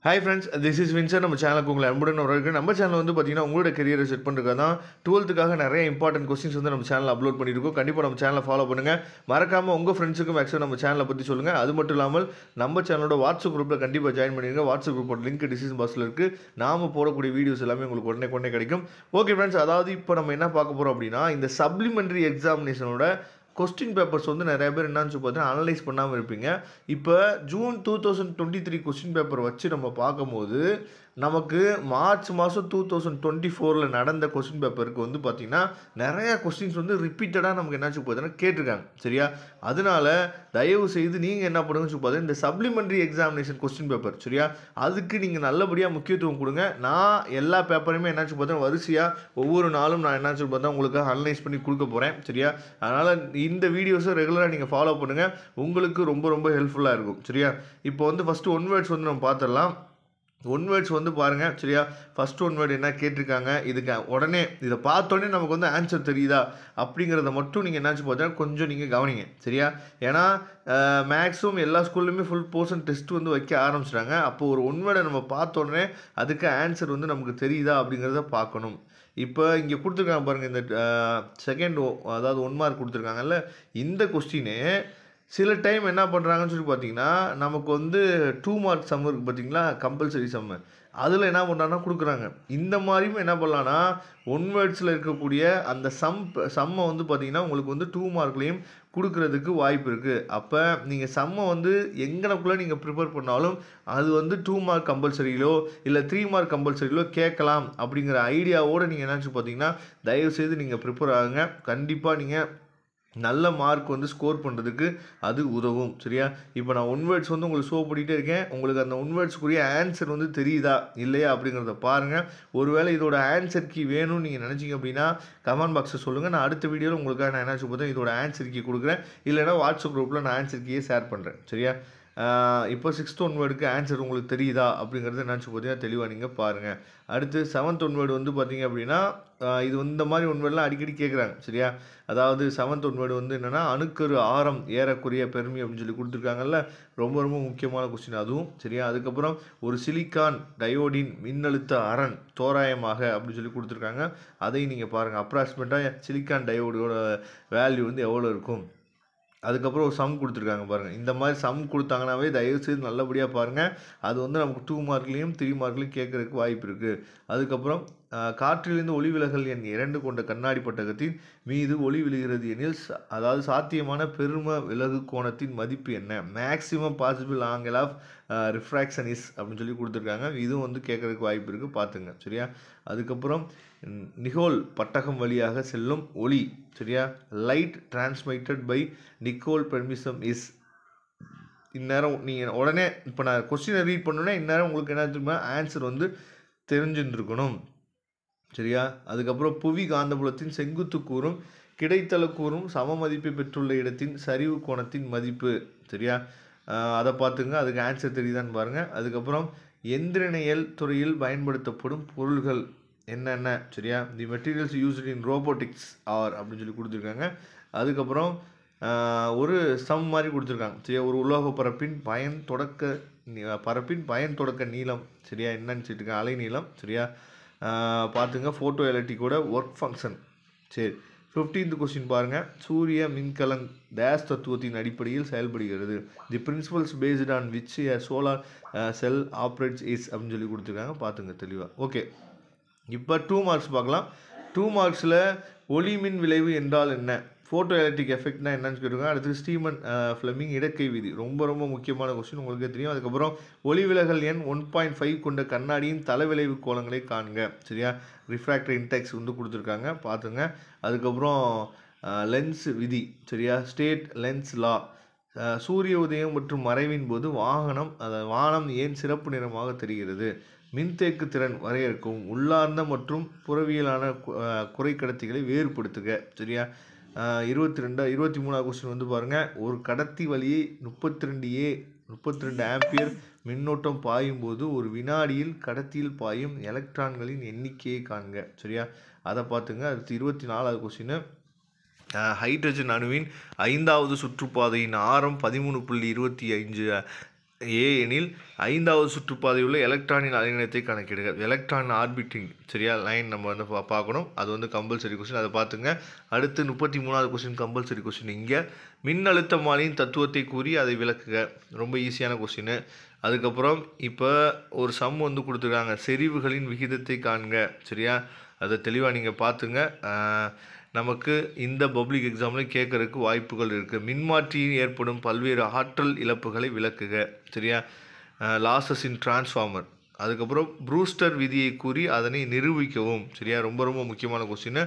Hi friends, this is Windsor. நம்ம சேனலுக்கு உங்களை அன்புடன் வரவேற்கிறேன். நம்ம சேனல் வந்து பார்த்தீங்கன்னா, உங்களோட கரியரை செட் பண்ணுறதுக்காக தான் 12த்துக்காக நிறைய இம்பார்ட்டன்ட் கொஸ்டின்ஸ் வந்து நம்ம சேனலில் அப்லோட் பண்ணியிருக்கோம். கண்டிப்பாக நம்ம சேனலை ஃபாலோ பண்ணுங்கள். மறக்காமல் உங்கள் ஃப்ரெண்ட்ஸுக்கும் மேக்ஸிமம் நம்ம சேனலை பற்றி சொல்லுங்கள். அது மட்டும் இல்லாமல் நம்ம சேனலோட வாட்ஸ்அப் குரூப்பில் கண்டிப்பாக ஜாயின் பண்ணிடுங்க. வாட்ஸ்அப் குரூப்போட லிங்க் டிஸ்கிரிப்ஷன் பாக்ஸில் இருக்குது. நாம் போடக்கூடிய வீடியோஸ் எல்லாமே உங்களுக்கு உடனே கிடைக்கும். ஓகே ஃப்ரெண்ட்ஸ், அதாவது இப்போ நம்ம என்ன பார்க்க போகிறோம் அப்படின்னா, இந்த சப்ளிமெண்ட்ரி எக்ஸாமினேஷனோட கொஸ்டின் பேப்பர்ஸ் வந்து நிறைய பேர் என்னன்னு சொல்லி பார்த்தீங்கன்னா அனலைஸ் பண்ணாமல் இருப்பீங்க. இப்போ ஜூன் 2023 கொஸ்டின் பேப்பர் வச்சு நம்ம பார்க்கும்போது நமக்கு மார்ச் மாதம் 2024 நடந்த கொஸ்டின் பேப்பருக்கு வந்து பார்த்திங்கன்னா நிறையா கொஸ்டின்ஸ் வந்து ரிப்பீட்டடாக நமக்கு என்னாச்சு பார்த்தீங்கன்னா கேட்டிருக்காங்க. சரியா? அதனால தயவு செய்து நீங்கள் என்ன பண்ணுங்கன்னு சொல்லி பார்த்தீங்கன்னா இந்த சப்ளிமெண்ட்ரி எக்ஸாமினேஷன் கொஸ்டின் பேப்பர், சரியா, அதுக்கு நீங்கள் நல்லபடியாக முக்கியத்துவம் கொடுங்க. நான் எல்லா பேப்பரையுமே என்னாச்சு பார்த்தீங்கன்னா வரிசையாக ஒவ்வொரு நாளும் நான் என்னாச்சு பார்த்தா உங்களுக்கு அனலைஸ் பண்ணி கொடுக்க போகிறேன். சரியா? அதனால் இந்த வீடியோஸை ரெகுலராக நீங்கள் ஃபாலோ பண்ணுங்கள். உங்களுக்கு ரொம்ப ஹெல்ப்ஃபுல்லாக இருக்கும். சரியா? இப்போ வந்து ஃபஸ்ட்டு ஒன் வேர்ட்ஸ் வந்து நம்ம பார்த்துடலாம். ஒன் வேர்ட்ஸ் வந்து பாருங்கள். சரியா? ஃபஸ்ட் ஒன் வேர்டு என்ன கேட்டிருக்காங்க, இதுக்கு உடனே இதை பார்த்தோன்னே நமக்கு வந்து ஆன்சர் தெரியுதா அப்படிங்கிறத மட்டும் நீங்கள் என்னாச்சு பார்த்தீங்கன்னா கொஞ்சம் நீங்கள் கவனிங்க. சரியா? ஏன்னா மேக்ஸிமம் எல்லா ஸ்கூல்லையுமே ஃபுல் போர்ஷன் டெஸ்ட் வந்து வைக்க ஆரம்பிச்சிட்டாங்க. அப்போது ஒரு ஒன் வேர்டை நம்ம பார்த்தோன்னே அதுக்கு ஆன்சர் வந்து நமக்கு தெரியுதா அப்படிங்கிறத பார்க்கணும். இப்போ இங்கே கொடுத்துருக்காங்க பாருங்கள், இந்த செகண்ட் அதாவது 1 மார்க் கொடுத்துருக்காங்கல்ல, இந்த கொஸ்டினே சில டைம் என்ன பண்ணுறாங்கன்னு சொல்லி பார்த்தீங்கன்னா நமக்கு வந்து 2 மார்க் சம் இருக்குது பார்த்தீங்களா, கம்பல்சரி சம்மு, அதில் என்ன பண்ணுறாங்கன்னா கொடுக்குறாங்க. இந்த மாதிரியும் என்ன பண்ணலான்னா ஒன் வேர்ட்ஸில் இருக்கக்கூடிய அந்த சம்மை வந்து பார்த்திங்கன்னா உங்களுக்கு வந்து 2 மார்க்லேயும் கொடுக்கறதுக்கு வாய்ப்பு இருக்குது. அப்போ நீங்கள் சம்மை வந்து எங்கனக்குள்ளே நீங்கள் ப்ரிப்பேர் பண்ணாலும் அது வந்து 2 மார்க் கம்பல்சரியிலோ இல்லை 3 மார்க் கம்பல்சரியிலோ கேட்கலாம் அப்படிங்கிற ஐடியாவோடு நீங்கள் என்னாச்சு பார்த்தீங்கன்னா தயவுசெய்து நீங்கள் ப்ரிப்பேர் ஆகுங்க. கண்டிப்பாக நீங்கள் நல்ல மார்க் வந்து ஸ்கோர் பண்ணுறதுக்கு அது உதவும். சரியா? இப்போ நான் ஒன் வேர்ட்ஸ் வந்து உங்களுக்கு ஷோ பண்ணிகிட்டே இருக்கேன். உங்களுக்கு அந்த ஒன் வேர்ட்ஸ்க்குரிய ஆன்சர் வந்து தெரியுதா இல்லையா அப்படிங்கிறத பாருங்கள். ஒருவேளை இதோட ஆன்சர் கீ வேணும்னு நீங்கள் நினச்சிங்க அப்படின்னா கமெண்ட் பாக்ஸில் சொல்லுங்கள். நான் அடுத்த வீடியோவில் உங்களுக்காக நான் என்ன பார்த்தேன் இதோட ஆன்சர் கீ கொடுக்குறேன். இல்லைனா வாட்ஸ்அப் குரூப்பில் நான் ஆன்சர் கீயை ஷேர் பண்ணுறேன். சரியா? இப்போ 6th ஒன் வேர்டுக்கு ஆன்சர் உங்களுக்கு தெரியுதா அப்படிங்கிறத நினச்சி பார்த்தீங்கன்னா தெளிவாக நீங்கள் பாருங்கள். அடுத்து 7th ஒன் வேர்டு வந்து பார்த்தீங்க அப்படின்னா இது வந்து இந்த மாதிரி ஒன் வேர்டெலாம் அடிக்கடி கேட்குறாங்க. சரியா? அதாவது 7th ஒன் வேர்டு வந்து என்னென்னா அணுக்கரு ஆரம் ஏறக்குறைய பெருமி அப்படின்னு சொல்லி கொடுத்துருக்காங்கல்ல, ரொம்ப முக்கியமான கொஸ்டின் அதுவும். சரியா? அதுக்கப்புறம் ஒரு சிலிக்கான் டயோடின் மின்னழுத்த அரண் தோராயமாக அப்படின்னு சொல்லி கொடுத்துருக்காங்க. அதையும் நீங்கள் பாருங்கள். அப்ராக்சிமேட்டாக சிலிக்கான் டயோடோட வேல்யூ வந்து எவ்வளோ இருக்கும். அதுக்கப்புறம் ஒரு சம் கொடுத்துருக்காங்க பாருங்கள். இந்த மாதிரி சம் கொடுத்தாங்கனாவே தயவுசெய்து நல்லபடியாக பாருங்கள். அது வந்து நமக்கு 2 மார்க்லேயும் 3 மார்க்லேயும் கேட்குறதுக்கு வாய்ப்பு இருக்குது. அதுக்கப்புறம் காற்றிலிருந்து ஒளி விலகல் எண் 2 கொண்ட கண்ணாடி பட்டகத்தின் மீது ஒளி விழுகிறது எனில் அதாவது சாத்தியமான பெரும விலகு கோணத்தின் மதிப்பு என்ன, maximum possible angle of refraction is அப்படின்னு சொல்லி கொடுத்துருக்காங்க. இதுவும் வந்து கேட்குறதுக்கு வாய்ப்பு இருக்குது, பார்த்துங்க. சரியா? அதுக்கப்புறம் நிகோல் பட்டகம் வழியாக செல்லும் ஒளி, சரியா, light transmitted by nicol prism is. இந்நேரம் நீங்கள் உடனே இப்போ நான் கொஸ்டினை ரீட் பண்ணோன்னே இந்நேரம் உங்களுக்கு என்ன தெரியுமா ஆன்சர் வந்து தெரிஞ்சுருக்கணும். சரியா? அதுக்கப்புறம் புவி காந்தப்புலத்தின் செங்குத்து கூறும் கிடைத்தள கூறும் சம மதிப்பை பெற்றுள்ள இடத்தின் சரிவு கோணத்தின் மதிப்பு. சரியா? அதை பார்த்துங்க. அதுக்கு ஆன்சர் தெரியுதான்னு பாருங்கள். அதுக்கப்புறம் எந்திரனியல் துறையில் பயன்படுத்தப்படும் பொருள்கள் என்னென்ன. சரியா? The materials used in robotics are அப்படின்னு சொல்லி கொடுத்துருக்காங்க. அதுக்கப்புறம் ஒரு சம் மாதிரி கொடுத்துருக்காங்க. சரியா? ஒரு உலோக பரப்பின் பயன் தொடக்க நீளம், சரியா, என்னன்னு சொல்லிட்டுருக்காங்க, அலை நீளம். சரியா? பார்த்துங்க. ஃபோட்டோ எலக்ட்ரிக்கோட ஒர்க் ஃபங்க்ஷன். சரி, 15th கொஸ்டின் பாருங்கள். சூரிய மின்கலன் டேஸ் தத்துவத்தின் அடிப்படையில் செயல்படுகிறது. தி principles based on which A solar cell operates is அப்படின்னு சொல்லி கொடுத்துருக்காங்க. பார்த்துங்க தெளிவாக. ஓகே, இப்போ 2 மார்க்ஸ் பார்க்கலாம். 2 மார்க்ஸில் ஒளிமின் விளைவு என்றால் என்ன, ஃபோட்டோ எலக்ட்ரிக் எஃபெக்ட்னா என்னன்னு கேட்டுருக்காங்க. அடுத்து ஸ்டீமன் ஃப்ளெமிங் இடக்கை விதி, ரொம்ப முக்கியமான கொஸ்டின், உங்களுக்கே தெரியும். அதுக்கப்புறம் ஒளி விலகல் எண் 1.5 கொண்ட கண்ணாடியின் தலைவிளைவு கோணங்களை காண்க. சரியா? ரிஃப்ராக்டர் இன்டெக்ஸ் வந்து கொடுத்துருக்காங்க, பார்த்துங்க. அதுக்கப்புறம் லென்ஸ் விதி, சரியா, ஸ்டேட் லென்ஸ் லா, சூரிய உதயம் மற்றும் மறைவின் போது வானம் ஏன் சிறப்பு நிறமாக தெரிகிறது, மின்தேக்கு திறன் வரையறுக்கவும், உள்ளார்ந்த மற்றும் புறவியலான குறைக்கடத்திகளை வேறுபடுத்துக. சரியா? 23வது கொஸ்டின் வந்து பாருங்கள். ஒரு கடத்தி வழியே 32 ஆம்பியர் மின்னோட்டம் பாயும் போது ஒரு வினாடியில் கடத்தியில் பாயும் எலக்ட்ரான்களின் எண்ணிக்கையை காண்க. சரியா? அதை பார்த்துங்க. அடுத்து 24வது கொஸ்டின், ஹைட்ரஜன் அணுவின் 5வது சுற்றுப்பாதையின் ஆரம் 13.25 ஏ எனில் 5வது சுற்றுப்பாதையுள்ள எலக்ட்ரானின் அலைநீளத்தை கணக்கிடுக. எலக்ட்ரான் ஆர்பிட்டிங் சரியா லைன் நம்ம வந்து பார்க்கணும். அது வந்து கம்பல்சரி கொஸ்டின், அதை பார்த்துங்க. அடுத்து 33வது கொஸ்டின் கம்பல்சரி கொஸ்டின். இங்கே மின்னழுத்தமானியின் தத்துவத்தை கூறி அதை விளக்குக. ரொம்ப ஈஸியான கொஸ்டின். அதுக்கப்புறம் இப்போ ஒரு சம் வந்து கொடுத்துருக்காங்க, செறிவுகளின் விகிதத்தை காண்க சரியா. அதை தெளிவாக நீங்கள் பார்த்துங்க. நமக்கு இந்த பப்ளிக் எக்ஸாமில் கேட்கறதுக்கு வாய்ப்புகள் இருக்குது. மின்மாற்றியில் ஏற்படும் பல்வேறு ஆற்றல் இழப்புகளை விளக்குக சரியா. லாசஸ் இன் டிரான்ஸ்ஃபார்மர். அதுக்கப்புறம் ப்ரூஸ்டர் விதியை கூறி அதனை நிரூபிக்கவும் சரியா. ரொம்ப ரொம்ப முக்கியமான கொஸ்டின்.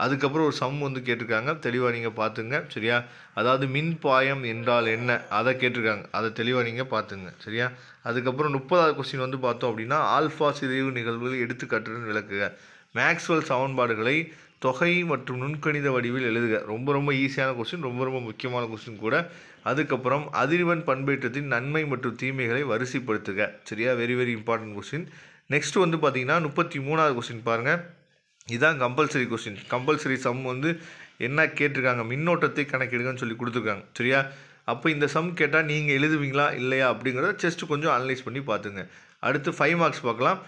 அதுக்கப்புறம் ஒரு சம் வந்து கேட்டிருக்காங்க, தெளிவாக நீங்கள் பார்த்துங்க சரியா. அதாவது மின் பாயம் என்றால் என்ன அதை கேட்டிருக்காங்க, அதை தெளிவாக நீங்கள் பார்த்துங்க சரியா. அதுக்கப்புறம் 30வது கொஸ்டின் வந்து பார்த்தோம் அப்படின்னா ஆல்ஃபா சிதைவு நிகழ்வுகளை எடுத்துக்காட்டுடன் விளக்குக. மேக்ஸ்வெல் சமன்பாடுகளை தொகை மற்றும் நுண்கணித வடிவில் எழுதுக. ரொம்ப ரொம்ப ஈஸியான கொஸ்டின், ரொம்ப ரொம்ப முக்கியமான கொஸ்டின் கூட. அதுக்கப்புறம் அதிர்வெண் பண்பேற்றத்தின் நன்மை மற்றும் தீமைகளை வரிசைப்படுத்துக சரியா. Very very important question. Next வந்து பார்த்தீங்கன்னா 33வது கொஸ்டின் பாருங்கள். இதுதான் கம்பல்சரி கொஸ்டின். கம்பல்சரி சம் வந்து என்ன கேட்டிருக்காங்க, மின்னோட்டத்தை கணக்கிடுங்கன்னு சொல்லி கொடுத்துருக்காங்க சரியா. அப்போ இந்த சம் கேட்டால் நீங்கள் எழுதுவீங்களா இல்லையா அப்படிங்கிறத ஜஸ்ட் கொஞ்சம் அனலைஸ் பண்ணி பார்த்துங்க. அடுத்து 5 மார்க்ஸ் பார்க்கலாம்.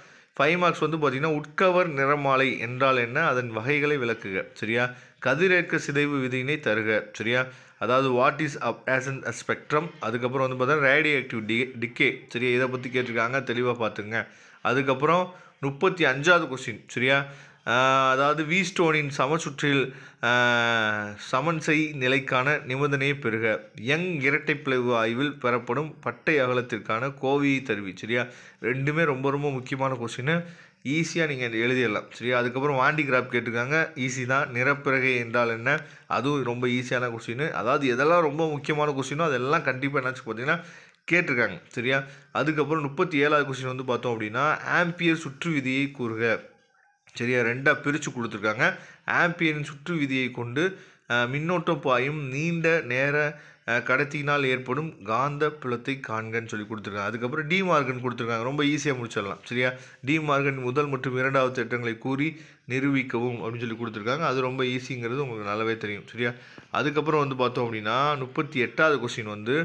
5 மார்க்ஸ் வந்து பார்த்திங்கன்னா உட்கவர் நிறமாலை என்றால் என்ன, அதன் வகைகளை விளக்குக சரியா. கதிரேற்க சிதைவு விதியினை தருக சரியா. அதாவது what is as a spectrum. அதுக்கப்புறம் வந்து பார்த்தா ரேடியோ ஆக்டிவ் டிக்கே சரியா. இதை பற்றி கேட்டிருக்காங்க, தெளிவாக பார்த்துங்க. அதுக்கப்புறம் 35வது கொஸ்டின் சரியா. அதாவது வீஸ்டோனின் சமசுற்றில் சமன்சை நிலைக்கான நிபந்தனையை பெறுக. யங் இரட்டைப்பிளவு ஆய்வில் பெறப்படும் பட்டை அகலத்திற்கான கோவையை தருவி சரியா. ரெண்டுமே ரொம்ப ரொம்ப முக்கியமான கொஸ்டின், ஈஸியாக நீங்கள் எழுதிடலாம் சரியா. அதுக்கப்புறம் வாண்டி கிராப் கேட்டிருக்காங்க, ஈஸி தான். நிறப்பிறகை என்றால் என்ன, அதுவும் ரொம்ப ஈஸியான கொஸ்டின். அதாவது எதெல்லாம் ரொம்ப முக்கியமான கொஸ்டினோ அதெல்லாம் கண்டிப்பாக என்னாச்சு பார்த்தீங்கன்னா கேட்டிருக்காங்க சரியா. அதுக்கப்புறம் 37வது கொஸ்டின் வந்து பார்த்தோம் அப்படின்னா ஆம்பியர் சுற்று விதியை கூறுக சரியா. ரெண்டாக பிரித்து கொடுத்துருக்காங்க. ஆம்பியரின் சுற்று விதியை கொண்டு மின்னோட்டம் பாயும் நீண்ட நேர கடத்தினால் ஏற்படும் காந்த புலத்தை காண்கன்னு சொல்லி கொடுத்துருக்காங்க. அதுக்கப்புறம் டி மார்கன் கொடுத்துருக்காங்க, ரொம்ப ஈஸியாக முடிச்சிடலாம் சரியா. டி மார்கன் முதல் மற்றும் இரண்டாவது திட்டங்களை கூறி நிரூபிக்கவும் அப்படின்னு சொல்லி கொடுத்துருக்காங்க. அது ரொம்ப ஈஸிங்கிறது உங்களுக்கு நல்லாவே தெரியும் சரியா. அதுக்கப்புறம் வந்து பார்த்தோம் அப்படின்னா 38வது கொஸ்டின் வந்து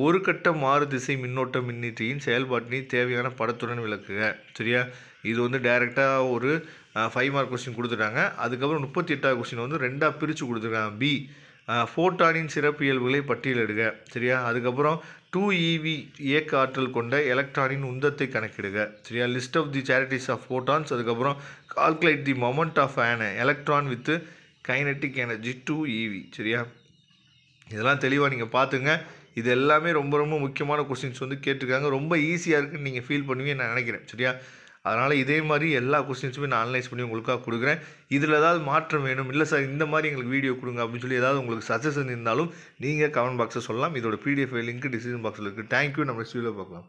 ஒரு கட்ட மாறு திசை மின்னோட்ட மின்னியற்றியின் செயல்பாட்டினை தேவையான படத்துடன் விளக்குக சரியா. இது வந்து டைரெக்டாக ஒரு 5 மார்க் கொஸ்டின் கொடுத்துட்டாங்க. அதுக்கப்புறம் 38வது கொஸ்டின் வந்து ரெண்டாக பிரித்து கொடுத்துருக்காங்க. பி ஃபோட்டானின் சிறப்பியல்புகளை பட்டியலிடுக சரியா. அதுக்கப்புறம் 2 eV இயக்க ஆற்றல் கொண்ட எலக்ட்ரானின் உந்தத்தை கணக்கிடுக சரியா. List of the charities of photons. அதுக்கப்புறம் calculate the moment of an electron with kinetic energy 2 eV சரியா. இதெல்லாம் தெளிவாக நீங்கள் பார்த்துங்க. இது எல்லாமே ரொம்ப ரொம்ப முக்கியமான கொஸ்டின்ஸ் வந்து கேட்டிருக்காங்க. ரொம்ப ஈஸியாக இருக்குன்னு நீங்கள் ஃபீல் பண்ணுவீங்கன்னு நான் நினைக்கிறேன் சரியா. அதனால் இதே மாதிரி எல்லா கொஸ்டின்ஸுமே நான் அனலைஸ் பண்ணி உங்களுக்காக கொடுக்குறேன். இதில் ஏதாவது மாற்றம் வேணும், இல்லை சார் இந்த மாதிரி எங்களுக்கு வீடியோ கொடுங்க அப்படின்னு சொல்லி ஏதாவது உங்களுக்கு சஜஷன் இருந்தாலும் நீங்கள் கமெண்ட் பாக்ஸில் சொல்லலாம். இதோட PDF லிங்க் டிஸ்கிரிப்ஷன் பாக்ஸில் இருக்குது. தேங்க்யூ. நம்ம நெக்ஸ்ட் வீடியோவில் பார்க்கலாம்.